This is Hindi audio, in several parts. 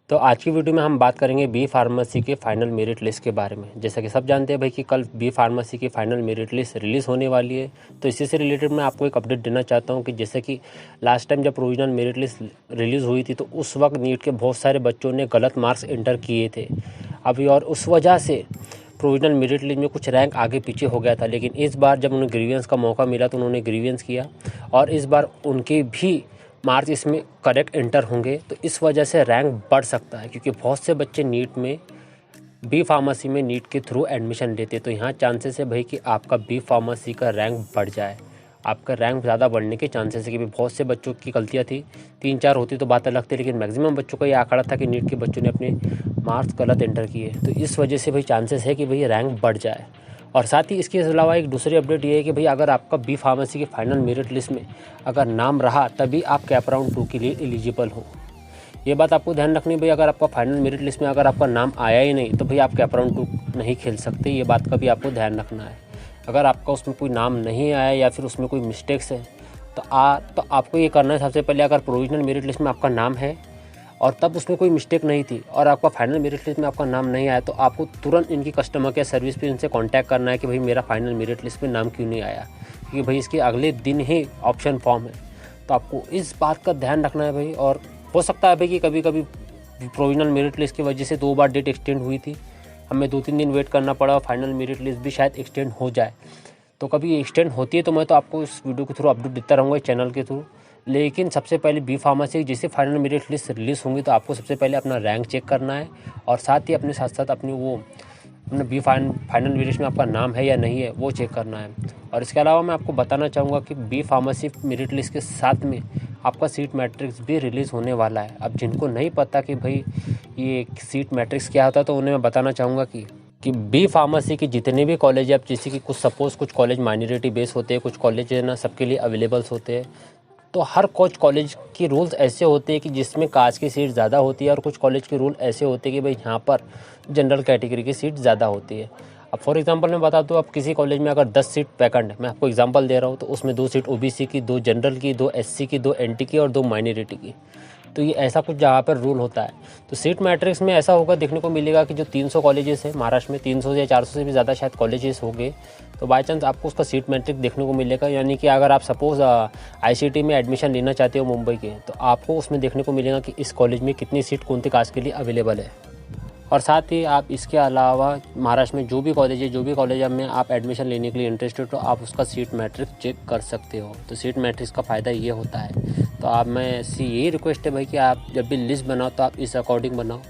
तो आज की वीडियो में हम बात करेंगे बी फार्मेसी के फाइनल मेरिट लिस्ट के बारे में। जैसा कि सब जानते हैं भाई कि कल बी फार्मेसी की फाइनल मेरिट लिस्ट रिलीज़ होने वाली है। तो इसी से रिलेटेड मैं आपको एक अपडेट देना चाहता हूं कि जैसे कि लास्ट टाइम जब प्रोविजनल मेरिट लिस्ट रिलीज़ हुई थी तो उस वक्त नीट के बहुत सारे बच्चों ने गलत मार्क्स इंटर किए थे अभी, और उस वजह से प्रोविजनल मेरिट लिस्ट में कुछ रैंक आगे पीछे हो गया था। लेकिन इस बार जब उन्हें ग्रीवियंस का मौका मिला तो उन्होंने ग्रीवियंस किया और इस बार उनके भी मार्क्स इसमें करेक्ट इंटर होंगे। तो इस वजह से रैंक बढ़ सकता है, क्योंकि बहुत से बच्चे नीट में बी फार्मेसी में नीट के थ्रू एडमिशन लेते। तो यहाँ चांसेस है भाई कि आपका बी फार्मेसी का रैंक बढ़ जाए, आपका रैंक ज़्यादा बढ़ने के चांसेस है। कि बहुत से बच्चों की गलतियाँ थी, 3-4 होती तो बात अलग थी, लेकिन मैक्सिमम बच्चों का ये आंकड़ा था कि नीट के बच्चों ने अपने मार्क्स गलत इंटर किए। तो इस वजह से भाई चांसेस है कि भाई रैंक बढ़ जाए। और साथ ही इसके अलावा एक दूसरी अपडेट ये है कि भाई अगर आपका बी फार्मेसी की फाइनल मेरिट लिस्ट में अगर नाम रहा तभी आप कैप राउंड 2 के लिए एलिजिबल हो। ये बात आपको ध्यान रखनी भाई, अगर आपका फाइनल मेरिट लिस्ट में अगर आपका नाम आया ही नहीं तो भाई आप कैप राउंड 2 नहीं खेल सकते। ये बात का भी आपको ध्यान रखना है। अगर आपका उसमें कोई नाम नहीं आया या फिर उसमें कोई मिस्टेक्स है तो आपको ये करना है, सबसे पहले अगर प्रोविजनल मेरिट लिस्ट में आपका नाम है और तब उसमें कोई मिस्टेक नहीं थी और आपका फाइनल मेरिट लिस्ट में आपका नाम नहीं आया तो आपको तुरंत इनकी कस्टमर केयर सर्विस पे इनसे कांटेक्ट करना है कि भाई मेरा फाइनल मेरिट लिस्ट में नाम क्यों नहीं आया, क्योंकि भाई इसके अगले दिन ही ऑप्शन फॉर्म है। तो आपको इस बात का ध्यान रखना है भाई। और हो सकता है भाई कि कभी कभी प्रोविजनल मेरिट लिस्ट की वजह से 2 बार डेट एक्सटेंड हुई थी, हमें 2-3 दिन वेट करना पड़ा और फाइनल मेरिट लिस्ट भी शायद एक्सटेंड हो जाए। तो कभी एक्सटेंड होती है तो मैं तो आपको इस वीडियो के थ्रू अपडेट देता रहूँगा चैनल के थ्रू। लेकिन सबसे पहले बी फार्मेसी जैसे फाइनल मेरिट लिस्ट रिलीज़ होंगी तो आपको सबसे पहले अपना रैंक चेक करना है और साथ ही अपने साथ साथ अपने बी फाइनल मेरिट में आपका नाम है या नहीं है वो चेक करना है। और इसके अलावा मैं आपको बताना चाहूँगा कि बी फार्मेसी मेरिट लिस्ट के साथ में आपका सीट मैट्रिक्स भी रिलीज़ होने वाला है। अब जिनको नहीं पता कि भाई ये सीट मैट्रिक्स क्या होता है तो उन्हें मैं बताना चाहूँगा कि बी फार्मेसी के जितने भी कॉलेज है, अब जैसे कि कुछ कॉलेज माइनॉरिटी बेस होते हैं, कुछ कॉलेज है ना सबके लिए अवेलेबल्स होते हैं। तो हर कुछ कॉलेज के रूल्स ऐसे होते हैं कि जिसमें कास्ट की सीट ज़्यादा होती है और कुछ कॉलेज के रूल ऐसे होते हैं कि भाई यहाँ पर जनरल कैटेगरी की सीट ज़्यादा होती है। अब फॉर एग्जांपल मैं बता दूँ, अब किसी कॉलेज में अगर 10 सीट वैकेंट है, मैं आपको एग्जांपल दे रहा हूँ, तो उसमें 2 सीट ओबीसी की, 2 जनरल की, 2 एससी की, 2 एनटी की और 2 माइनॉरिटी की। तो ये ऐसा कुछ जहाँ पर रूल होता है। तो सीट मैट्रिक्स में ऐसा होगा, देखने को मिलेगा कि जो 300 कॉलेजेस है महाराष्ट्र में, 300 या 400 से भी ज़्यादा शायद कॉलेजेस होंगे, तो बाई चांस आपको उसका सीट मैट्रिक देखने को मिलेगा। यानी कि अगर आप सपोज़ आईसीटी में एडमिशन लेना चाहते हो मुंबई के, तो आपको उसमें देखने को मिलेगा कि इस कॉलेज में कितनी सीट कौन सी कास्ट के लिए अवेलेबल है। और साथ ही आप इसके अलावा महाराष्ट्र में जो भी कॉलेज में आप एडमिशन लेने के लिए इंटरेस्टेड हो, आप उसका सीट मैट्रिक्स चेक कर सकते हो। तो सीट मैट्रिक्स का फ़ायदा ये होता है। तो आप मैं ऐसी यही रिक्वेस्ट है भाई कि आप जब भी लिस्ट बनाओ तो आप इस अकॉर्डिंग बनाओ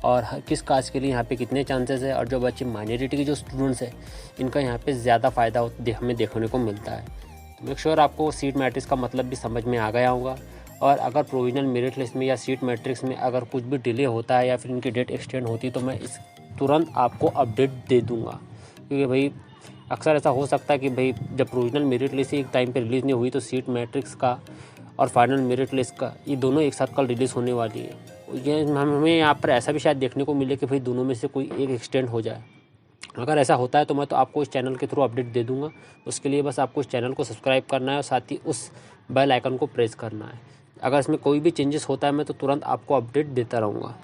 और किस कास्ट के लिए यहाँ पे कितने चांसेस है। और जो बच्चे माइनॉरिटी के जो स्टूडेंट्स हैं इनका यहाँ पे ज़्यादा फ़ायदा हमें देखने को मिलता है। तो मेक श्योर आपको सीट मैट्रिक्स का मतलब भी समझ में आ गया होगा। और अगर प्रोविजनल मेरिट लिस्ट में या सीट मैट्रिक्स में अगर कुछ भी डिले होता है या फिर इनकी डेट एक्सटेंड होती है तो मैं इस तुरंत आपको अपडेट दे दूंगा। क्योंकि भाई अक्सर ऐसा हो सकता है कि भाई जब प्रोविजनल मेरिट लिस्ट एक टाइम पे रिलीज़ नहीं हुई तो सीट मैट्रिक्स का और फाइनल मेरिट लिस्ट का ये दोनों एक साथ कल रिलीज़ होने वाली है। ये हमें यहाँ पर ऐसा भी शायद देखने को मिले कि भाई दोनों में से कोई एक एक्सटेंड हो जाए। अगर ऐसा होता है तो मैं तो आपको इस चैनल के थ्रू अपडेट दे दूंगा। उसके लिए बस आपको इस चैनल को सब्सक्राइब करना है और साथ ही उस बेल आइकन को प्रेस करना है। अगर इसमें कोई भी चेंजेस होता है मैं तो तुरंत आपको अपडेट देता रहूँगा।